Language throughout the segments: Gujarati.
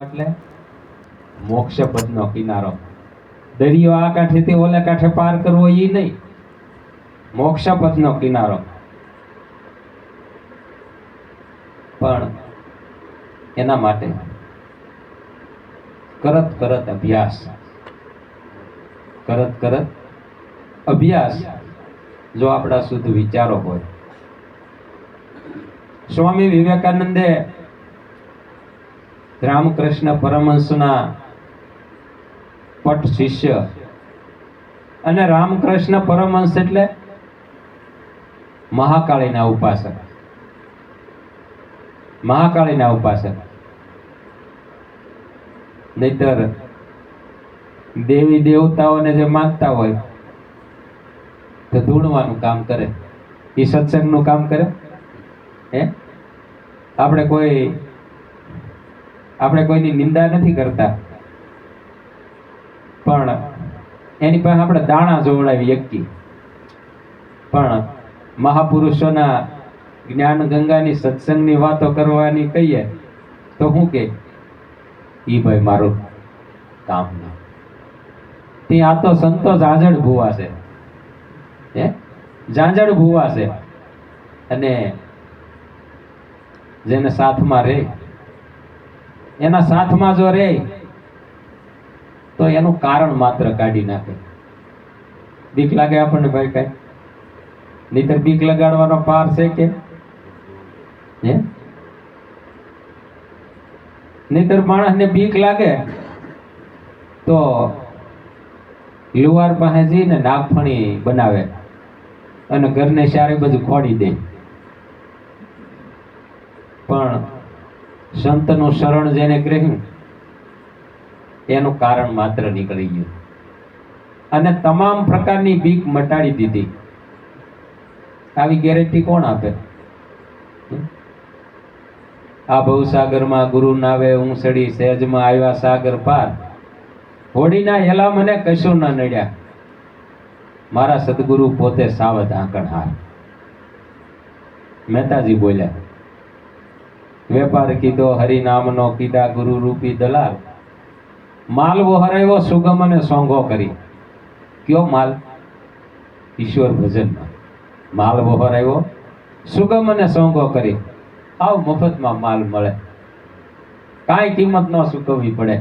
એટલે મોક્ષ પદનો કિનારો. દરિયો આ કાંઠેથી ઓલા કાંઠે પાર કરવો એ નહીં, મોક્ષ પદનો કિનારો. પણ એના માટે કરત કરત અભ્યાસ જો આપણા શુદ્ધ વિચારો હોય. સ્વામી વિવેકાનંદે રામકૃષ્ણ પરમહંસના પટ શિષ્ય, અને રામકૃષ્ણ પરમહંસ એટલે મહાકાળીના ઉપાસક. મહાકાળીના ઉપાસક. નહીતર દેવી દેવતાઓને જે માનતા હોય તો ધૂણવાનું કામ કરે, એ સત્સંગનું કામ કરે. આપણે કોઈની નિંદા નથી કરતા, પણ એની પાસે આપણે દાણા જોવડાવી શકીએ. પણ મહાપુરુષોના જ્ઞાન ગંગાની સત્સંગની વાતો કરવાની કહીએ તો શું કે ઈ ભાઈ મારું કામ ના. ત્યાં આ તો સંતો ઝાંઝડ ભૂવા છે, ઝાંઝડ ભૂવા છે. અને જેને સાથમાં રહે, એના સાથમાં જો રહે તો એનું કારણ માત્ર કાઢી નાખે. બીક લાગે આપણને ભાઈ કઈ? નહીતર બીક લગાડવાનો પાર છે કે? નહીતર માણસને બીક લાગે તો લુવાર પાસે જઈને નાગફણી બનાવે અને ઘરને ચારે બધું ખોડી દે. પણ સંતનું શરણ જેને ગ્રહ્યું એનું કારણ માત્ર નીકળી ગયું અને તમામ પ્રકારની બીક મટાડી દીધી. આવી ગેરંટી કોણ આપે? આ ભવસાગરમાં ગુરુ નાવે ઊંસડી, સહેજમાં આવ્યા સાગર પાર. હોડીના હેલા મને કશું ન નડ્યા, મારા સદગુરુ પોતે સાવધ આંકણહાર. મહેતાજી બોલ્યા, વેપાર કીધો હરિનામનો, કીધા ગુરુ રૂપી દલાલ. માલવો હરાવ્યો સુગમ અને સોંઘો કરી. કયો માલ? ઈશ્વર ભજનનો માલવો હરાવ્યો, સુગમ અને સોંઘો કરી. આવ મફતમાં માલ મળે, કાંઈ કિંમત ન ચૂકવવી પડે.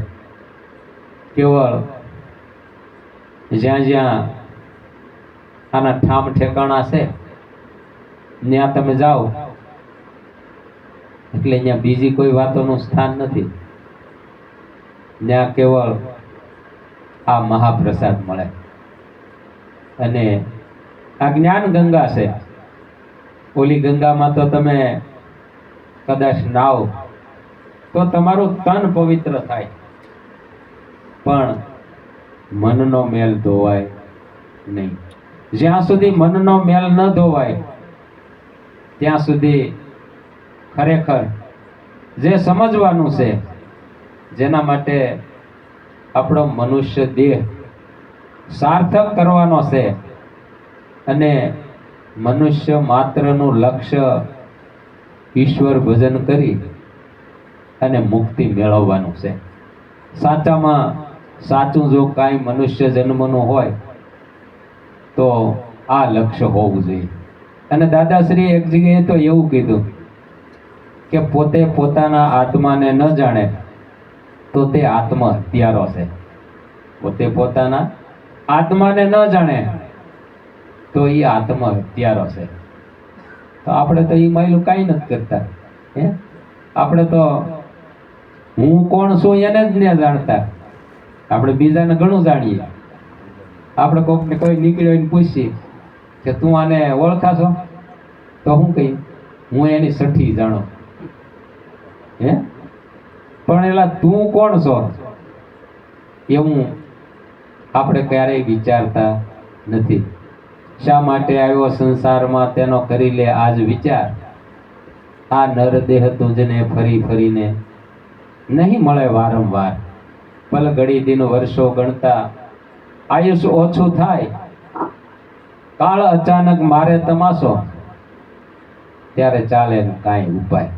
કેવળ જ્યાં જ્યાં આના ઠામ ઠેકાણા છે ત્યાં તમે જાઓ એટલે અહીંયા બીજી કોઈ વાતોનું સ્થાન નથી. ત્યાં કેવળ આ મહાપ્રસાદ મળે. અને આ જ્ઞાન ગંગા છે. ઓલી ગંગામાં તો તમે કદાચ નાવ તો તમારું તન પવિત્ર થાય, પણ મનનો મેલ ધોવાય નહીં. જ્યાં સુધી મનનો મેલ ન ધોવાય ત્યાં સુધી ખરેખર જે સમજવાનું છે, જેના માટે આપણો મનુષ્ય દેહ સાર્થક કરવાનો છે અને મનુષ્ય માત્રનું લક્ષ્ય ઈશ્વર ભજન કરી અને મુક્તિ મેળવવાનું છે. સાચામાં સાચું જો કાંઈ મનુષ્ય જન્મનું હોય તો આ લક્ષ્ય હોવું જોઈએ. અને દાદાશ્રી એક જગ્યાએ તો એવું કીધું કે પોતે પોતાના આત્માને ન જાણે તો તે આત્મહત્યારો છે. પોતે પોતાના આત્માને ન જાણે તો એ આત્મહત્યારો છે. તો આપણે તો એ માયલું કાંઈ નથી કરતા. આપણે તો હું કોણ છું એને જ ન જાણતા. આપણે બીજાને ઘણું જાણીએ. આપણે કોકને કોઈ નીકળ્યો એને પૂછીએ કે તું આને ઓળખા છો, તો હું કહી હું એની સઠ્ઠી જાણો. પણ એલા તું કોણ છો એવું આપણે ક્યારેય વિચારતા નથી. શા માટે આવ્યો સંસારમાં તેનો કરી લે આજ વિચાર. આ નરદેહ તુજને ફરી ફરીને નહીં મળે વારંવાર. પલ ઘડી દિન વર્ષો ગણતા આયુષ્ય ઓછું થાય. કાળ અચાનક મારે તમાશો, ત્યારે ચાલે કાંઈ ઉપાય.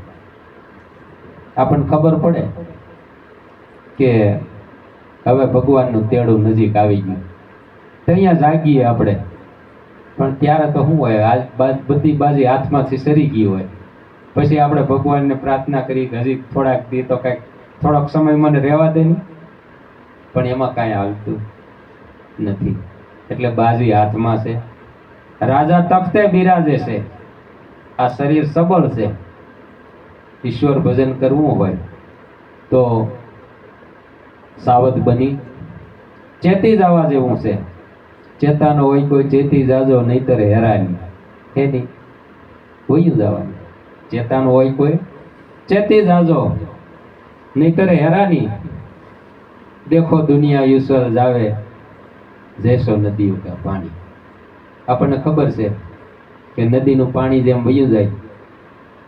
આપણને ખબર પડે કે હવે ભગવાનનું તેડું નજીક આવી ગયું, તો અહીંયા જાગીએ આપણે. પણ ત્યારે તો શું હોય, બધી બાજી હાથમાંથી સરી ગઈ હોય. પછી આપણે ભગવાનને પ્રાર્થના કરી કે હજી થોડાક દી તો કંઈક થોડોક સમય મને રહેવા દે નહીં, પણ એમાં કાંઈ હાલતું નથી. એટલે બાજી હાથમાં છે, રાજા તખતે બિરાજે છે, આ શરીર સબળ છે. ઈશ્વર ભજન કરવું હોય તો સાવધ બની ચેતી જવા જેવું છે. ચેતાનો હોય કોઈ ચેતી જાજો, નહીતર હેરાની. હે નહીં, હોયું જવાનું. ચેતાનો હોય કોઈ ચેતી જાજો, નહીતર હેરાની. દેખો દુનિયા ઈશ્વર જાવે, જૈસો નદી ઉકા પાણી. આપણને ખબર છે કે નદીનું પાણી જેમ વયું જાય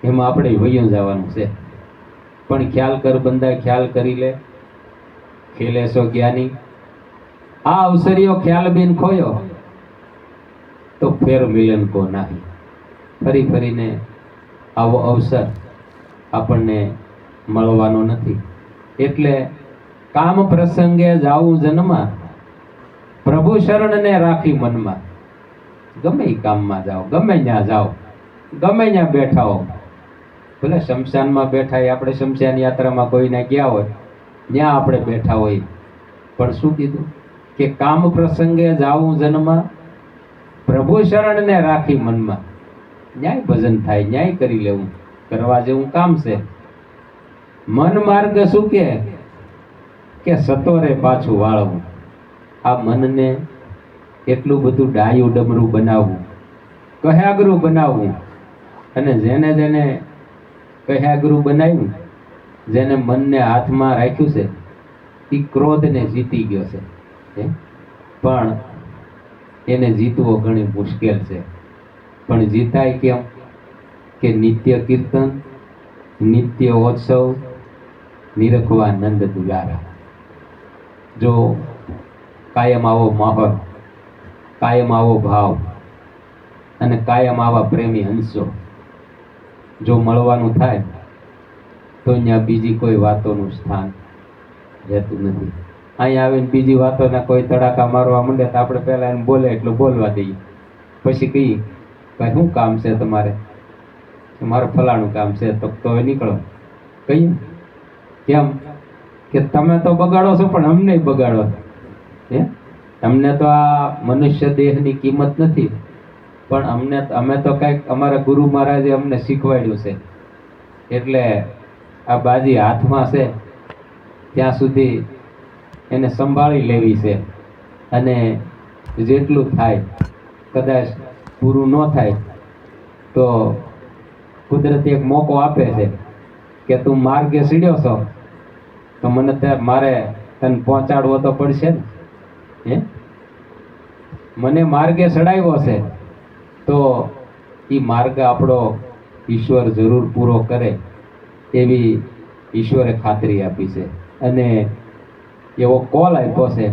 એમાં આપણે વયું જવાનું છે. પણ ખ્યાલ કર બંદા, ખ્યાલ કરી લે, ખેલે સો જ્ઞાની. આ અવસરીઓ ખ્યાલ બિન ખોયો તો ફેર મિલન કો નાહી. ફરી ફરીને આવો અવસર આપણને મળવાનો નથી. એટલે કામ પ્રસંગે જાવું જન્મમાં, પ્રભુ શરણને રાખી મનમાં. ગમે એ કામમાં જાઓ, ગમે ત્યાં જાઓ, ગમે ત્યાં બેઠા હો, ભલે શમશાનમાં બેઠા હોય, આપણે શમશાન યાત્રામાં કોઈને ગયા હોય ત્યાં આપણે બેઠા હોય, પણ શું કીધું કે કામ પ્રસંગે જાવું જન્મમાં, પ્રભુ શરણને રાખી મનમાં. ન્યાય ભજન થાય, ન્યાય કરી લેવું, કરવા જેવું કામ છે. મન માર્ગ શું કે સતોરે પાછું વાળવું. આ મનને એટલું બધું ડાયું ડમરું બનાવવું, કહાગરું બનાવવું. અને જેને જેને કહાગરું બનાવ્યું, જેને મનને હાથમાં રાખ્યું છે, એ ક્રોધને જીતી ગયો છે. પણ એને જીતવો ઘણી મુશ્કેલ છે. પણ જીતાય કેમ કે નિત્ય કીર્તન, નિત્ય ઉત્સવ, નિરખવા નંદ દુલારા. જો કાયમ આવો માહોલ, કાયમ આવો ભાવ અને કાયમ આવા પ્રેમી હંસો જો મળવાનું થાય તો અહીંયા બીજી કોઈ વાતોનું સ્થાન રહેતું નથી. અહીંયા આવીને બીજી વાતોના કોઈ તડાકા મારવા માંડે તો આપણે પહેલા એને બોલે એટલું બોલવા દઈએ, પછી કહીએ ભાઈ શું કામ છે તમારે? મારે ફલાણું કામ છે. તો હવે નીકળો. કહીએ કેમ કે તમે તો બગાડો છો પણ અમને બગાડો. અમને તો આ મનુષ્ય દેહની કિંમત નથી, પણ અમે તો કંઈક અમારા ગુરુ મહારાજે અમને શીખવાડ્યું છે. એટલે આ બાજી હાથમાં છે ત્યાં સુધી એને સંભાળી લેવી છે. અને જેટલું થાય, કદાચ પૂરું ન થાય તો કુદરતી એક મોકો આપે છે કે તું માર્ગે સીડ્યો છો તો મારે તને પહોંચાડવો તો પડશે ને. મને માર્ગે ચડાવ્યો છે તો એ માર્ગ આપણો ઈશ્વર જરૂર પૂરો કરે એવી ઈશ્વરે ખાતરી આપી છે. અને એવો કોલ આપ્યો છે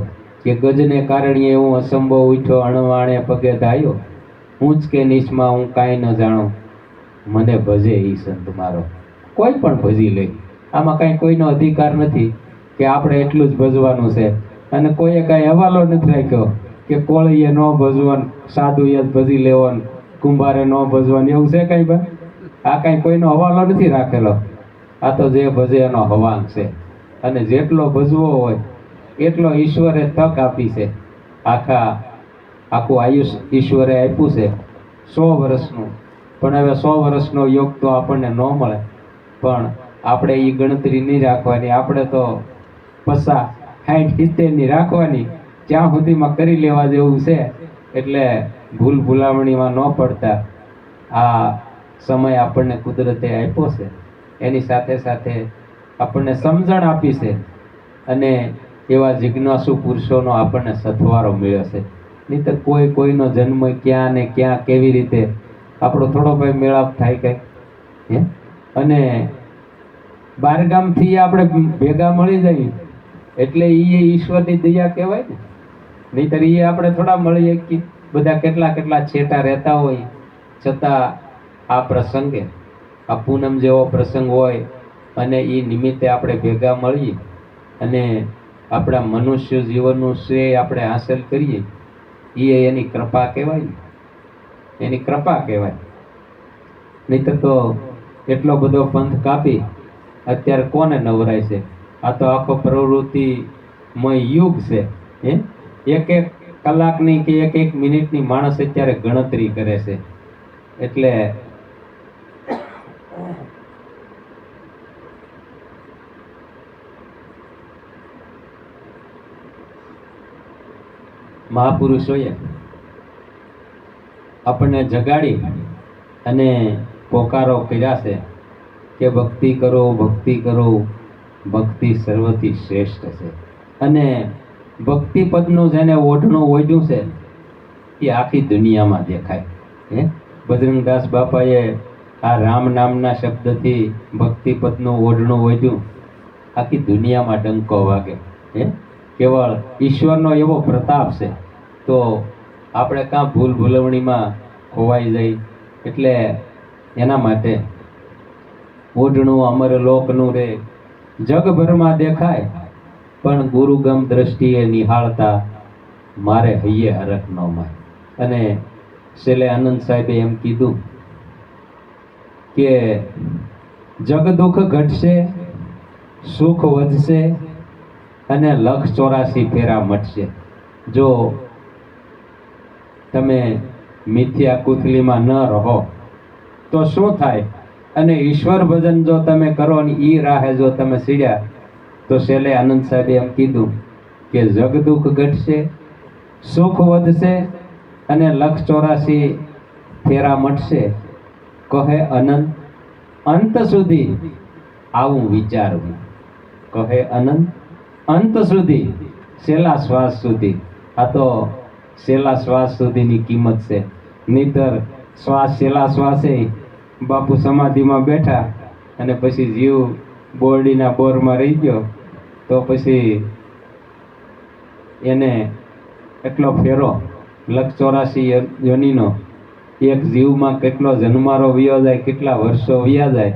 કે ગજને કારણે હું અસંભવ ઉઠ્યો, અણવાણે પગે ધાયો, ઊંચ કે નીચમાં હું કાંઈ ન જાણું, મને ભજે ઈ સંત મારો. કોઈ પણ ભજી લે, આમાં કાંઈ કોઈનો અધિકાર નથી કે આપણે એટલું જ ભજવાનું છે. અને કોઈએ કાંઈ હવાલો નથી રાખ્યો કે કોળીએ ન ભજવાનું, સાધુએ જ ભજી લેવાનું, કુંભારે ન ભજવાનું, એવું છે કાંઈ ભાઈ? આ કાંઈ કોઈનો હવાલો નથી રાખેલો. આ તો જે ભજે એનો હવાંગ છે. અને જેટલો ભજવો હોય એટલો ઈશ્વરે તક આપી છે. આખું આયુષ્ય ઈશ્વરે આપ્યું છે 100 વર્ષનું. પણ હવે 100 વર્ષનો યોગ તો આપણને ન મળે, પણ આપણે એ ગણતરી નહીં રાખવાની. આપણે તો 50, 60, 70ની રાખવાની, ત્યાં સુધીમાં કરી લેવા જેવું છે. એટલે ભૂલ ભૂલામણીમાં ન પડતા આ સમય આપણને કુદરતે આપ્યો છે. એની સાથે સાથે આપણને સમજણ આપી છે અને એવા જિજ્ઞાસુ પુરુષોનો આપણને સથવારો મળ્યો છે. નહીંતર કોઈનો જન્મ ક્યાં ને ક્યાં કેવી રીતે આપણો થોડો ભાઈ મેળાપ થાય કંઈ. અને બહારગામથી આપણે ભેગા મળી જઈએ એટલે એ ઈશ્વરની દયા કહેવાય ને. નહીંતર એ આપણે થોડા મળીએ કે બધા કેટલા છેટા રહેતા હોય છતાં આ પ્રસંગે, આ પૂનમ જેવો પ્રસંગ હોય અને એ નિમિત્તે આપણે ભેગા મળીએ અને આપણા મનુષ્ય જીવનનું શ્રેય આપણે હાંસલ કરીએ એ એની કૃપા કહેવાય ને, એની કૃપા કહેવાય. નહીંતર તો એટલો બધો પંથ કાપી અત્યારે કોને નવરાય છે? આ તો આખો પ્રવૃત્તિમય યુગ છે. હે, એક એક કલાકની કે એક એક મિનિટની માણસ અત્યારે ગણતરી કરે છે. એટલે મહાપુરુષોએ આપણને જગાડી અને પોકારો કર્યા છે કે ભક્તિ કરો, ભક્તિ કરો, ભક્તિ સર્વથી શ્રેષ્ઠ છે. અને ભક્તિ પદનું જેને ઓઢણું ઓઢ્યું છે એ આખી દુનિયામાં દેખાય. હે, બજરંગદાસ બાપાએ આ રામ નામના શબ્દથી ભક્તિ પદનું ઓઢણું ઓઢ્યું, આખી દુનિયામાં ડંકો વાગે. હે, કેવળ ઈશ્વરનો એવો પ્રતાપ છે. તો આપણે કાં ભૂલ ભૂલવણીમાં ખોવાઈ જાય. એટલે એના માટે ઓઢણું અમર લોકનું રે, જગભરમાં દેખાય પણ ગુરુગમ દ્રષ્ટિએ નિહાળતા મારે હૈયે હરખ ન માય. અને છેલ્લે આનંદ સાહેબે એમ કીધું કે જગ દુઃખ ઘટશે, સુખ વધશે અને 184 ફેરા મટશે. જો તમે મિથ્યા કુથલીમાં ન રહો તો શું થાય? અને ઈશ્વર ભજન જો તમે કરો ને ઈ રાહે જો તમે સીડ્યા તો છેલ્લે આનંદ સાહેબે એમ કીધું કે જગ દુઃખ ઘટશે, સુખ વધશે અને 184 ફેરા મટશે. કહે અનંત અંત સુધી આવું વિચારવું. કહે અનંત અંત સુધી, છેલ્લા શ્વાસ સુધી. આ તો છેલ્લા શ્વાસ સુધીની કિંમત છે. નહીતર છેલ્લા શ્વાસે બાપુ સમાધિમાં બેઠા અને પછી જીવ બોરડીના બોરમાં રહી ગયો તો પછી એને એટલો ફેરો 184 યોનીનો એક જીવમાં કેટલો જન્મારો વયો જાય, કેટલા વર્ષો વયા જાય,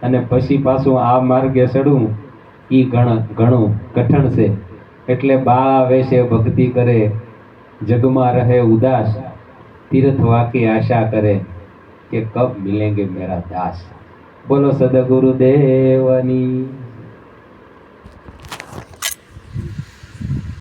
અને પછી પાછું આ માર્ગે ચડવું એ ઘણું કઠણ છે. એટલે બાળા વેશે ભક્તિ કરે, જગમાં રહે ઉદાસ, તીર્થ વાકી આશા કરે કે કબ મિલેંગે મેરા દાસ. બોલો સદગુરુદેવની.